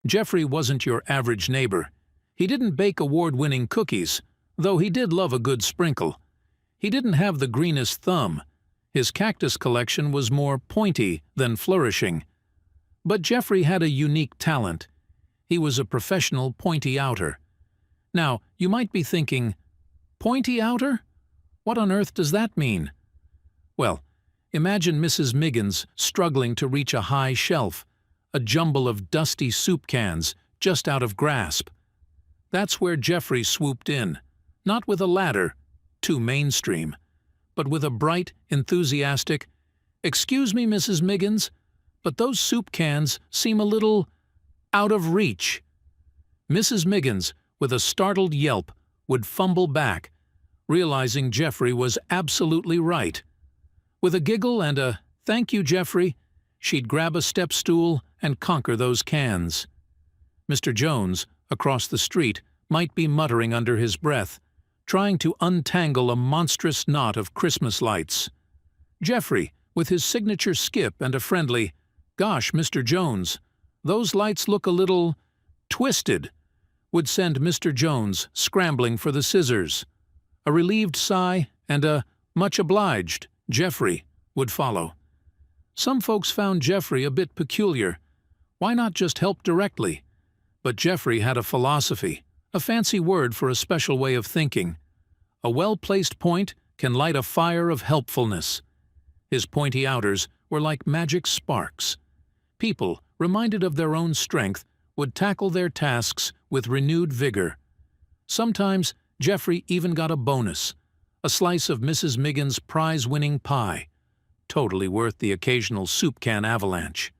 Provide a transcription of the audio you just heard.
Jeffrey wasn't your average neighbor. He didn't bake award-winning cookies, though he did love a good sprinkle. He didn't have the greenest thumb. His cactus collection was more pointy than flourishing. But Jeffrey had a unique talent. He was a professional pointy-outer. Now, you might be thinking, pointy-outer? What on earth does that mean? Well, imagine Mrs. Miggins struggling to reach a high shelf, a jumble of dusty soup cans just out of grasp. That's where Jeffrey swooped in, not with a ladder, too mainstream, but with a bright, enthusiastic, "Excuse me, Mrs. Miggins, but those soup cans seem a little out of reach." Mrs. Miggins, with a startled yelp, would fumble back, realizing Jeffrey was absolutely right. With a giggle and a "Thank you, Jeffrey," she'd grab a step stool and conquer those cans. Mr. Jones, across the street, might be muttering under his breath, trying to untangle a monstrous knot of Christmas lights. Jeffrey, with his signature skip and a friendly, "Gosh, Mr. Jones, those lights look a little twisted," would send Mr. Jones scrambling for the scissors. A relieved sigh and a "much obliged, Jeffrey" would follow. Some folks found Jeffrey a bit peculiar. Why not just help directly? But Jeffrey had a philosophy, a fancy word for a special way of thinking. A well-placed point can light a fire of helpfulness. His pointy-outers were like magic sparks. People, reminded of their own strength, would tackle their tasks with renewed vigor. Sometimes Jeffrey even got a bonus, a slice of Mrs. Miggins' prize-winning pie, totally worth the occasional soup can avalanche.